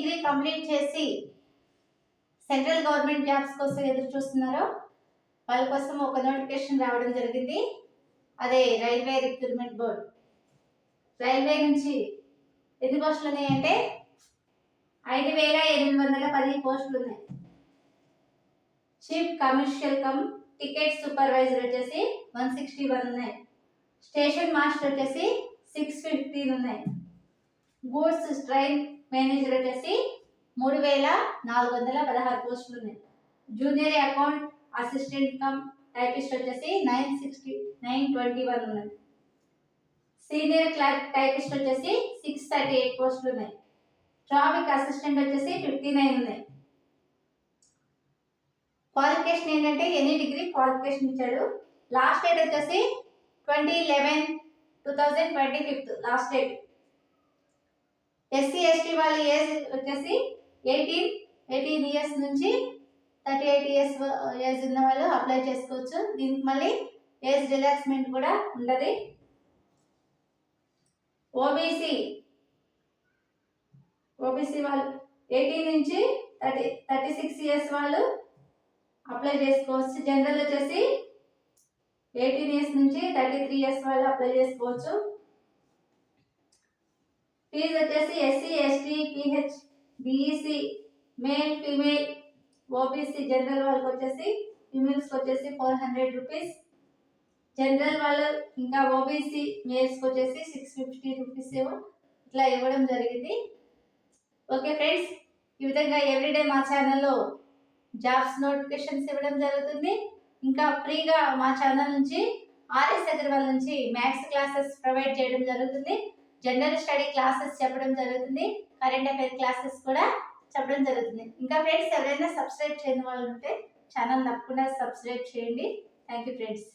Degree complete చేసి central government jobs కోసం ఎదురు చూస్తున్నారో వాళ్ళ కోసం ఒక నోటిఫికేషన్ రావడం జరిగింది. అదే రైల్వే రిక్రూట్మెంట్ బోర్డ్. రైల్వే నుంచి ఎన్ని పోస్టులు ఉన్నాయంటే 5,810 పోస్టులు ఉన్నాయి. Chief commercial come ticket supervisor వచ్చేసి 161 ఉన్నాయి. స్టేషన్ మాస్టర్ వచ్చేసి 615 ఉన్నాయి. గూడ్స్ ట్రైన్ మేనేజర్ వచ్చేసి 3,416 పోస్టులు ఉన్నాయి. Junior account assistant cum typist వచ్చేసి 921 ఉన్నాయి. సీనియర్ క్లర్క్ టైపిస్ట్ వచ్చేసి 638 పోస్టులు ఉన్నాయి. ట్రాఫిక్ అసిస్టెంట్ వచ్చేసి 59 ఉన్నాయి. క్వాలిఫికేషన్ ఏంటంటే ఎనీ డిగ్రీ క్వాలిఫికేషన్ ఇచ్చాడు. లాస్ట్ డేట్ వచ్చేసి 20/11/2025 లాస్ట్ డేట్. ఎస్సీ ఎస్టీ వాళ్ళ ఏజ్ వచ్చేసి 18 ఇయర్స్ నుంచి 38 ఇయర్స్ ఏజ్ ఉన్న వాళ్ళు అప్లై చేసుకోవచ్చు. దీనికి మళ్ళీ ఏజ్ రిలాక్స్మెంట్ కూడా ఉండదు. ఓబీసీ వాళ్ళు 18 నుంచి 36 ఇయర్స్ వాళ్ళు అప్లై చేసుకోవచ్చు. జనరల్ వచ్చేసి 18 ఇయర్స్ నుంచి 33 ఇయర్స్ వాళ్ళు అప్లై చేసుకోవచ్చు. ఫీజు వచ్చేసి SC ST pH BEC male female OBC general వాళ్ళకి వచ్చేసి ఫీమేల్స్కి వచ్చేసి 400 రూపీస్. జనరల్ వాళ్ళు ఇంకా ఓబీసీ మేల్స్కి వచ్చేసి 650 రూపీస్ ఇట్లా ఇవ్వడం జరిగింది. ఓకే ఫ్రెండ్స్, ఈ విధంగా ఎవ్రీడే మా ఛానల్లో జాబ్స్ నోటిఫికేషన్స్ ఇవ్వడం జరుగుతుంది. ఇంకా ఫ్రీగా మా ఛానల్ నుంచి ఆర్ఎస్ అగర్వాల్ నుంచి మ్యాథ్స్ క్లాసెస్ ప్రొవైడ్ చేయడం జరుగుతుంది. జనరల్ స్టడీ క్లాసెస్ చెప్పడం జరుగుతుంది. కరెంట్ అఫైర్ క్లాసెస్ కూడా చెప్పడం జరుగుతుంది. ఇంకా ఫ్రెండ్స్ ఎవరైనా సబ్స్క్రైబ్ చేయని వాళ్ళు ఉంటే ఛానల్ తప్పకుండా సబ్స్క్రైబ్ చేయండి. Thank you friends.